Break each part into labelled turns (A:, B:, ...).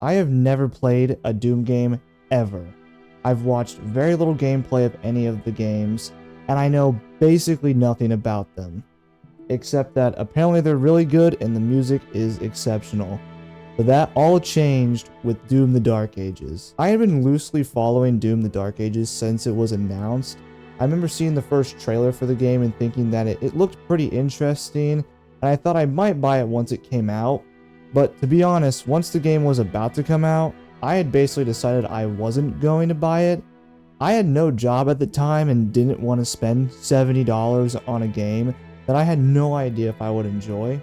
A: I have never played a Doom game ever. I've watched very little gameplay of any of the games, and I know basically nothing about them, except that apparently they're really good and the music is exceptional. But that all changed with Doom the Dark Ages. I had been loosely following Doom the Dark Ages since it was announced. I remember seeing the first trailer for the game and thinking that it looked pretty interesting, and I thought I might buy it once it came out. But to be honest, once the game was about to come out, I had basically decided I wasn't going to buy it. I had no job at the time and didn't want to spend $70 on a game that I had no idea if I would enjoy.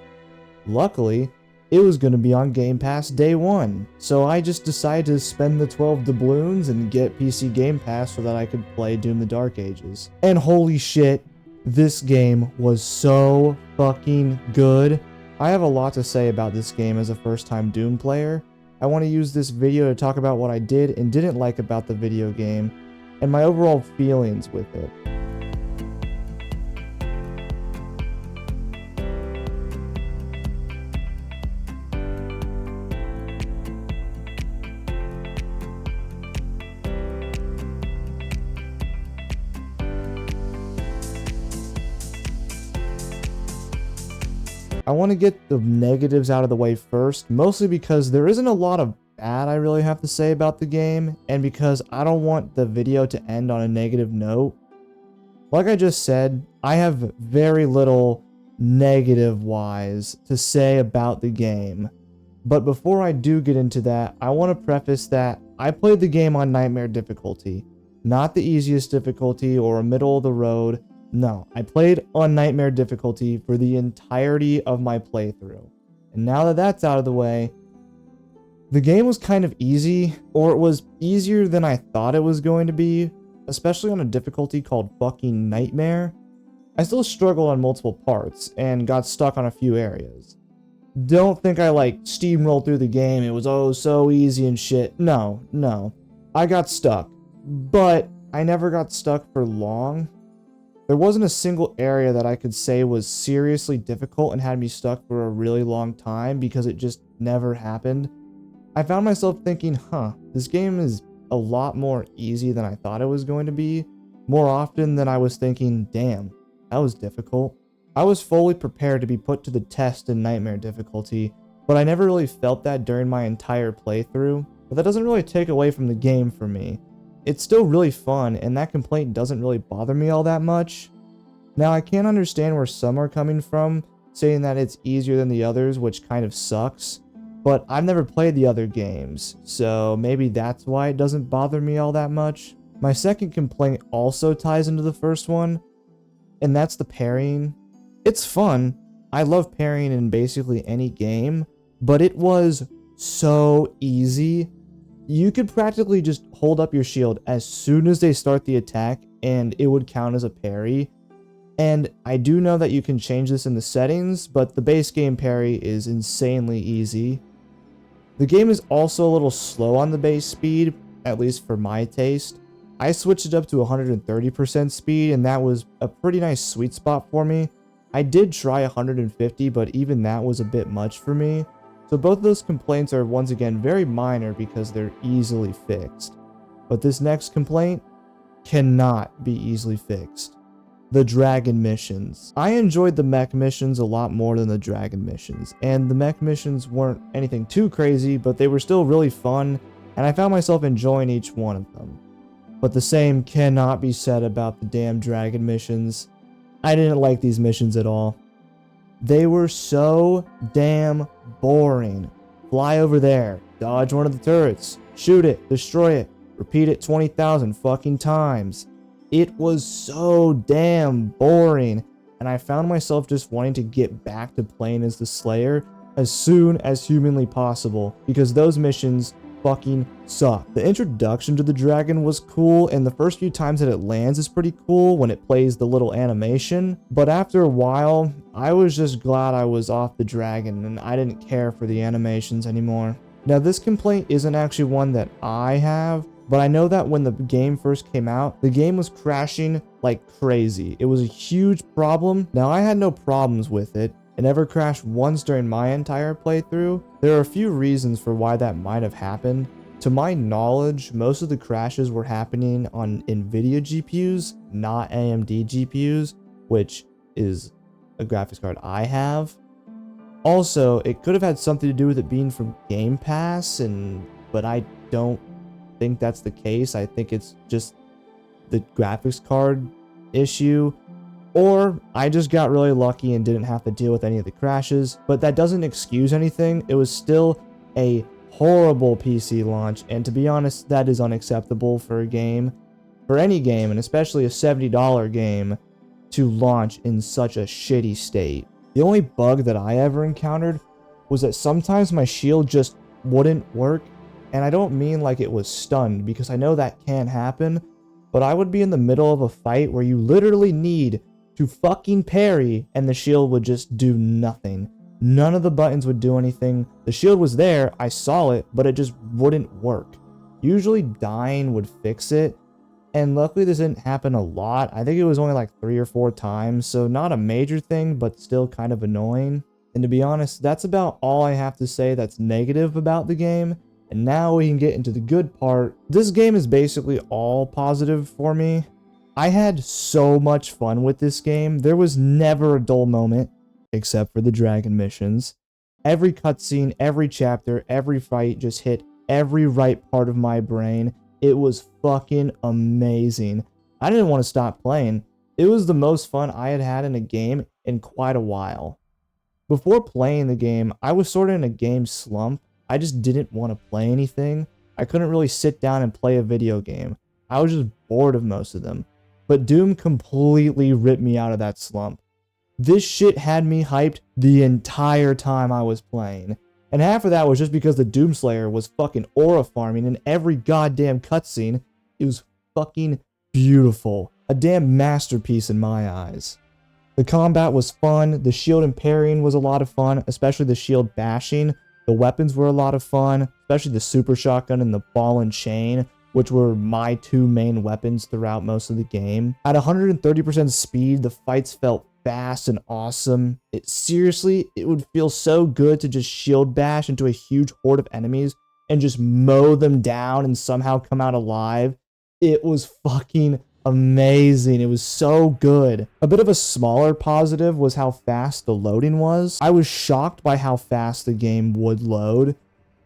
A: Luckily, it was going to be on Game Pass day one, so I just decided to spend the 12 doubloons and get PC Game Pass so that I could play Doom the Dark Ages. And holy shit, this game was so fucking good. I have a lot to say about this game as a first-time Doom player. I want to use this video to talk about what I did and didn't like about the video game, and my overall feelings with it. I want to get the negatives out of the way first, mostly because there isn't a lot of bad I really have to say about the game, and because I don't want the video to end on a negative note. Like I just said, I have very little negative-wise to say about the game. But before I do get into that, I want to preface that I played the game on Nightmare difficulty, not the easiest difficulty or a middle of the road. No, I played on Nightmare difficulty for the entirety of my playthrough. And now that that's out of the way, the game was kind of easy, or it was easier than I thought it was going to be, especially on a difficulty called fucking Nightmare. I still struggled on multiple parts and got stuck on a few areas. Don't think I steamrolled through the game, it was so easy and shit. No. I got stuck, but I never got stuck for long. There wasn't a single area that I could say was seriously difficult and had me stuck for a really long time because it just never happened. I found myself thinking, this game is a lot more easy than I thought it was going to be, more often than I was thinking, damn, that was difficult. I was fully prepared to be put to the test in Nightmare difficulty, but I never really felt that during my entire playthrough, but that doesn't really take away from the game for me. It's still really fun, and that complaint doesn't really bother me all that much. Now, I can't understand where some are coming from, saying that it's easier than the others, which kind of sucks, but I've never played the other games, so maybe that's why it doesn't bother me all that much. My second complaint also ties into the first one, and that's the parrying. It's fun. I love parrying in basically any game, but it was so easy. You could practically just hold up your shield as soon as they start the attack and it would count as a parry. And I do know that you can change this in the settings, but the base game parry is insanely easy. The game is also a little slow on the base speed, at least for my taste. I switched it up to 130% speed, and that was a pretty nice sweet spot for me. I did try 150, but even that was a bit much for me. So both of those complaints are once again very minor because they're easily fixed. But this next complaint cannot be easily fixed. The dragon missions. I enjoyed the mech missions a lot more than the dragon missions, and the mech missions weren't anything too crazy, but they were still really fun, and I found myself enjoying each one of them. But the same cannot be said about the damn dragon missions. I didn't like these missions at all. They were so damn boring. Fly over there, dodge one of the turrets, shoot it, destroy it, repeat it 20,000 fucking times. It was so damn boring, and I found myself just wanting to get back to playing as the Slayer as soon as humanly possible, because those missions fucking suck. The introduction to the dragon was cool, and the first few times that it lands is pretty cool when it plays the little animation, but after a while, I was just glad I was off the dragon and I didn't care for the animations anymore. Now, this complaint isn't actually one that I have, but I know that when the game first came out, the game was crashing like crazy. It was a huge problem. Now, I had no problems with it. It never crashed once during my entire playthrough. There are a few reasons for why that might have happened. To my knowledge, most of the crashes were happening on NVIDIA GPUs, not AMD GPUs, which is a graphics card I have. Also, it could have had something to do with it being from Game Pass, but I don't think that's the case. I think it's just the graphics card issue. Or I just got really lucky and didn't have to deal with any of the crashes, but that doesn't excuse anything. It was still a horrible PC launch, and to be honest, that is unacceptable for a game, for any game, and especially a $70 game, to launch in such a shitty state. The only bug that I ever encountered was that sometimes my shield just wouldn't work, and I don't mean like it was stunned, because I know that can happen, but I would be in the middle of a fight where you literally need to fucking parry, and the shield would just do nothing. None of the buttons would do anything. The shield was there, I saw it, but it just wouldn't work. Usually dying would fix it, and luckily this didn't happen a lot. I think it was only like 3 or 4 times, so not a major thing, but still kind of annoying. And to be honest, that's about all I have to say that's negative about the game. And now we can get into the good part. This game is basically all positive for me. I had so much fun with this game. There was never a dull moment, except for the dragon missions. Every cutscene, every chapter, every fight just hit every right part of my brain. It was fucking amazing. I didn't want to stop playing. It was the most fun I had had in a game in quite a while. Before playing the game, I was sort of in a game slump. I just didn't want to play anything. I couldn't really sit down and play a video game. I was just bored of most of them. But Doom completely ripped me out of that slump. This shit had me hyped the entire time I was playing. And half of that was just because the Doomslayer was fucking aura farming in every goddamn cutscene. It was fucking beautiful. A damn masterpiece in my eyes. The combat was fun. The shield and parrying was a lot of fun, especially the shield bashing. The weapons were a lot of fun, especially the super shotgun and the ball and chain, which were my 2 main weapons throughout most of the game. At 130% speed, the fights felt fast and awesome. Seriously, it would feel so good to just shield bash into a huge horde of enemies and just mow them down and somehow come out alive. It was fucking amazing. It was so good. A bit of a smaller positive was how fast the loading was. I was shocked by how fast the game would load.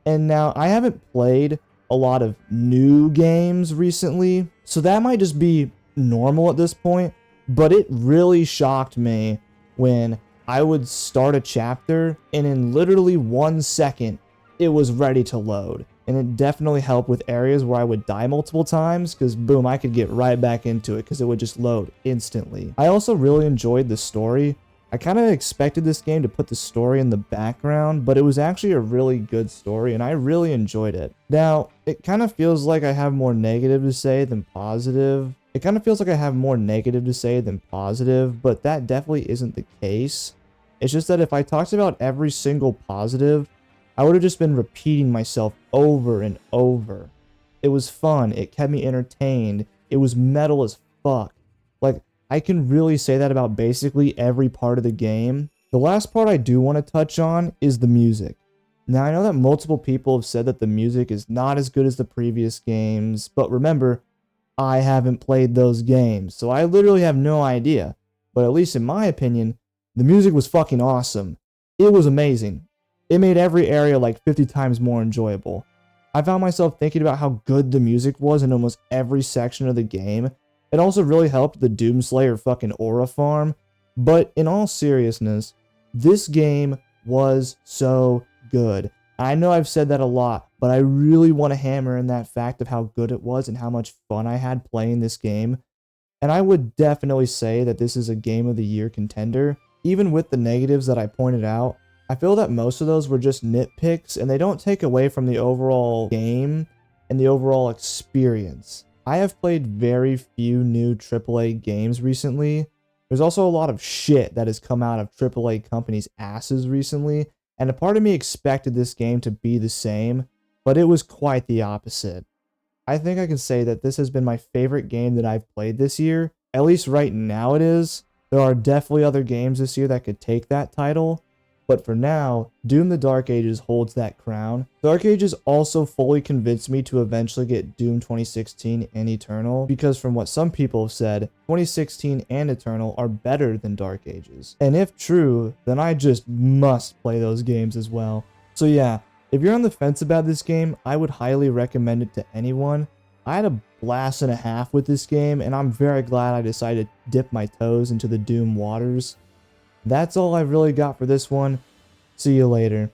A: And now I haven't played a lot of new games recently, so that might just be normal at this point, but it really shocked me when I would start a chapter and in literally 1 second it was ready to load. And it definitely helped with areas where I would die multiple times, because boom, I could get right back into it because it would just load instantly. I also really enjoyed the story. I kind of expected this game to put the story in the background, but it was actually a really good story, and I really enjoyed it. Now, it kind of feels like I have more negative to say than positive. But that definitely isn't the case. It's just that if I talked about every single positive, I would have just been repeating myself over and over. It was fun. It kept me entertained. It was metal as fuck. Like, I can really say that about basically every part of the game. The last part I do want to touch on is the music. Now, I know that multiple people have said that the music is not as good as the previous games, but remember, I haven't played those games, so I literally have no idea. But at least in my opinion, the music was fucking awesome. It was amazing. It made every area like 50 times more enjoyable. I found myself thinking about how good the music was in almost every section of the game. It also really helped the Doomslayer fucking aura farm. But in all seriousness, this game was so good. I know I've said that a lot, but I really want to hammer in that fact of how good it was and how much fun I had playing this game. And I would definitely say that this is a Game of the Year contender. Even with the negatives that I pointed out, I feel that most of those were just nitpicks, and they don't take away from the overall game and the overall experience. I have played very few new AAA games recently. There's also a lot of shit that has come out of AAA companies' asses recently, and a part of me expected this game to be the same, but it was quite the opposite. I think I can say that this has been my favorite game that I've played this year. At least right now it is. There are definitely other games this year that could take that title, but for now, Doom the Dark Ages holds that crown. Dark Ages also fully convinced me to eventually get Doom 2016 and Eternal, because from what some people have said, 2016 and Eternal are better than Dark Ages. And if true, then I just must play those games as well. So yeah, if you're on the fence about this game, I would highly recommend it to anyone. I had a blast and a half with this game, and I'm very glad I decided to dip my toes into the Doom waters. That's all I've really got for this one. See you later.